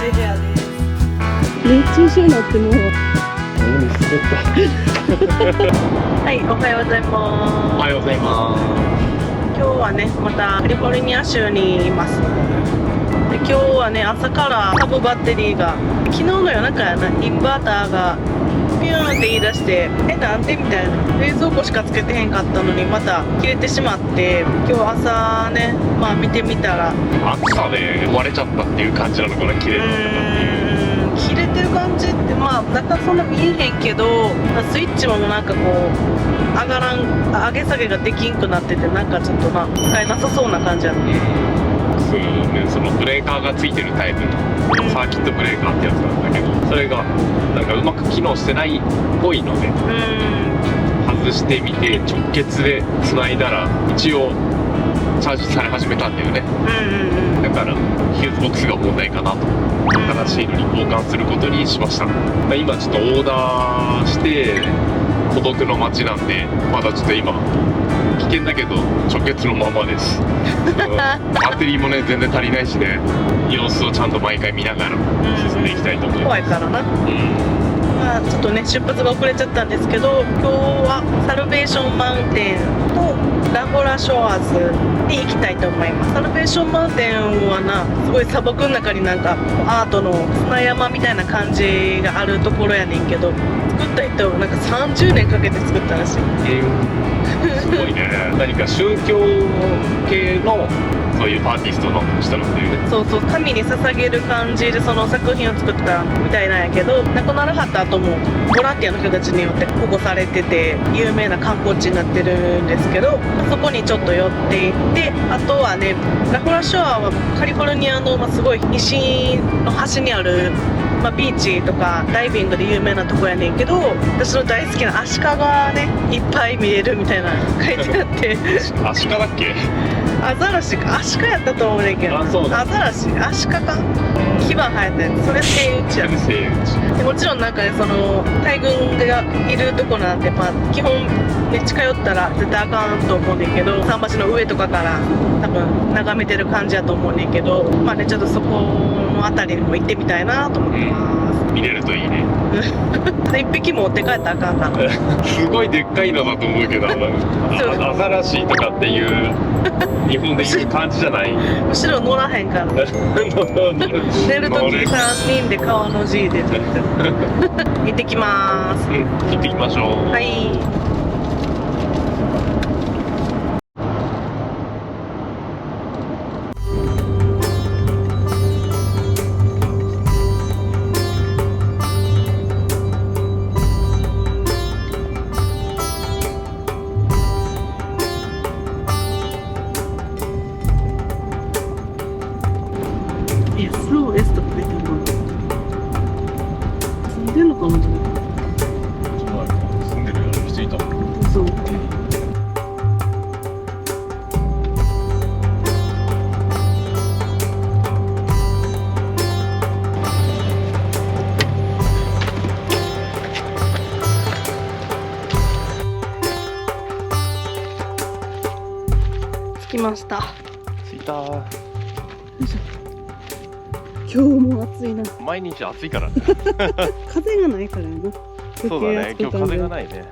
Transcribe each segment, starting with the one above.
い部屋です。熱中症になってもう。滑った。はい、おはようございます。おはようございます。今日はね、またカリフォルニア州にいます。で今日はね、朝からサブバッテリーが、昨日の夜中やな、インバーターがピューンって言い出して、なんでみたいな、冷蔵庫しかつけてへんかったのにまた切れてしまって、今日朝ね、まあ見てみたら暑さで割れちゃったっていう感じなのかな、切れたとかっていう。切れてる感じって、まあ中そんな見えへんけど、スイッチもなんかこう上がらん、上げ下げができんくなってて、なんかちょっとな使えなさそうな感じやね。そのブレーカーがついてるタイプのサーキットブレーカーってやつなんだけど、それがなんかうまく機能してないっぽいので、外してみて直結でつないだら一応チャージされ始めたんだよね。だからヒューズボックスが問題かなと、新しいのに交換することにしました。今ちょっとオーダーして孤独の街なんで、まだちょっと今危険だけど直結のままです。バッテリーもね全然足りないしね、様子をちゃんと毎回見ながら進んでいきたいと思います。怖いからな。まあちょっとね出発が遅れちゃったんですけど、今日はサルベーションマウンテンとラゴラショアーズに行きたいと思います。サルベーションマウンテンはな、すごい砂漠の中になんかアートの砂山みたいな感じがあるところやねんけど、作った人なんか30年かけて作ったらしい。すごいね。何か宗教系のそういうアーティストの人なんだよね。そうそう、神に捧げる感じでその作品を作ったみたいなんやけど、亡くならはった後もボランティアの人たちによって保護されてて有名な観光地になってるんですけど、そこにちょっと寄っていって、あとはね、ラフラショアはカリフォルニアの、すごい西の端にある、ビーチとかダイビングで有名なとこやねんけど、私の大好きなアシカがねいっぱい見えるみたいな書いてあってアシカだっけ？アザラシか、アシカやったと思うねんけど、あ、そうだ。アザラシ、アシカか、牙生えたやつ、それセイウチや。でもちろんなんかね、その大群がいるとこなんて、基本めっちゃ通ったら絶対あかんと思うねんけど、桟橋の上とかから多分眺めてる感じやと思うねんけど、ちょっとそこの辺りにも行ってみたいなと思ってます。見れるといいね。一匹持って帰ったらあかんな。すごいでっかいのだと思うけど、アザラシとかっていう日本で言う感じじゃない。むしろ乗らへんから。寝るとき3人で川の字で行ってきまーす。行ってきましょう。はい。スローエスとか書いてあるの。住んでんのかな。住んでるよ、人いたもん。そう。着きました。着いたー。よいしょ。今日も暑いな。毎日暑いからね。風がないからやな。そうだね、今日風がないね。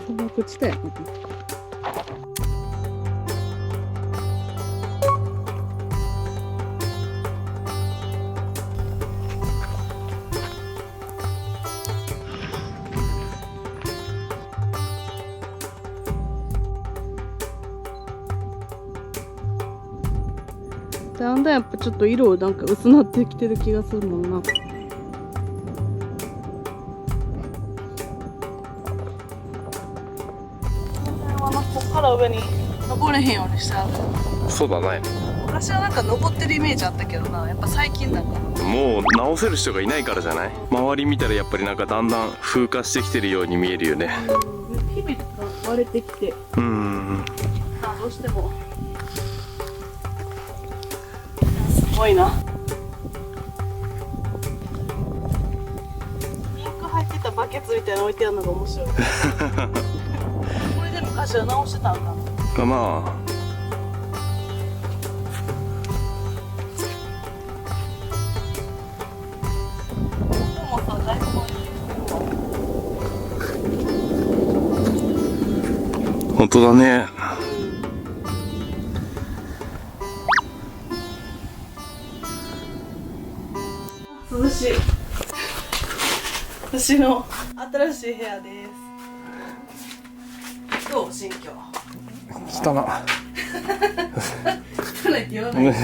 砂漠地帯やな。だんだんやっぱちょっと色なんか薄なってきてる気がするもんな。ここから上に登れへんようにしたら。そうだね。昔はなんか登ってるイメージあったけどな、やっぱ最近なんかもう直せる人がいないからじゃない？周り見たらやっぱりなんかだんだん風化してきてるように見えるよね。日々が割れてきて、どうしてもすごいな。インク入ってたバケツみたいなの置いてあるのが面白い。これで昔は直してたんかな。まあ本当だね。涼しい。私の新しい部屋です。どう心境？したな。汚いって言わない。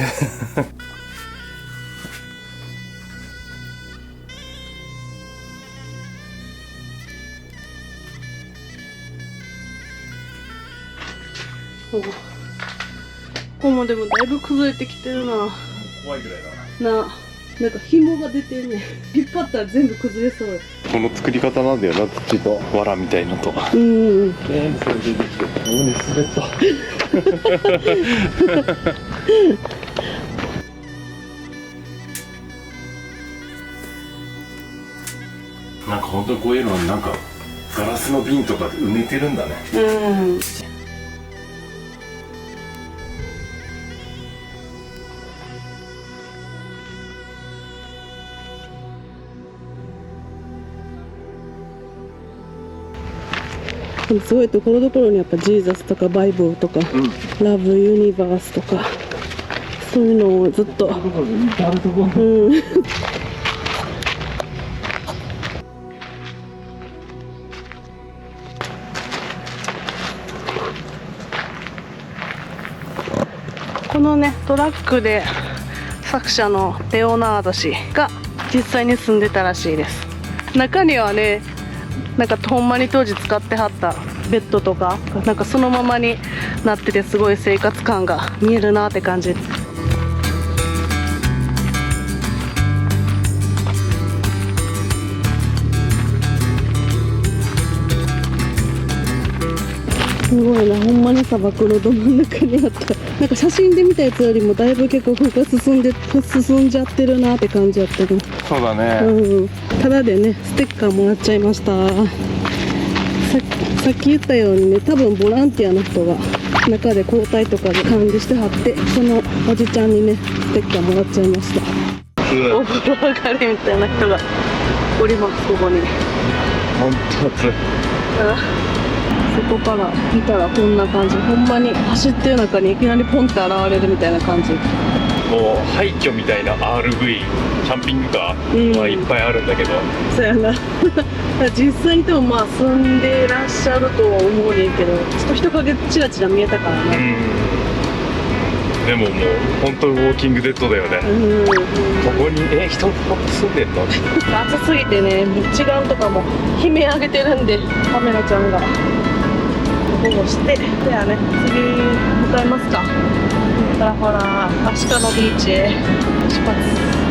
ここもでもだいぶ崩れてきてるな。怖いぐらいだな。なんか紐が出てんねん。引っ張ったら全部崩れそう。この作り方なんだよな、土と藁みたいのと。うん。全部それ出てきて、胸滑った。なんか本当にこういうのになんかガラスの瓶とかで埋めてるんだね。うん。すごいところどころにやっぱジーザスとかバイブルとか、ラブユニバースとかそういうのをずっと、うん、このねトラックで作者のレオナード氏が実際に住んでたらしいです。中にはねなんかほんまに当時使ってはったベッドとかなんかそのままになっててすごい生活感が見えるなって感じ。すごいな、ほんまに砂漠のど真ん中にあった。なんか写真で見たやつよりもだいぶ結構風が進んじゃってるなって感じやったね。そうだね。うん、ただでねステッカーもらっちゃいました。さっき言ったようにね、多分ボランティアの人が中で交代とかで管理してはって、そのおじちゃんにねステッカーもらっちゃいました。お風呂上がりみたいな人がおります、ここに。本当暑い。そこから見たらこんな感じ。ほんまに走ってる中にいきなりポンって現れるみたいな感じ。もう廃墟みたいな RV キャンピングカーはいっぱいあるんだけど、そうやな実際にでもまあ住んでらっしゃるとは思うねんけど、ちょっと人影チラチラ見えたからね。でももう本当にウォーキングデッドだよね。ここに人住んでんの暑すぎてね、一眼とかも悲鳴上げてるんで、カメラちゃんが保護して、ではね次向かいますか。だからほら、アシカのビーチへ出発。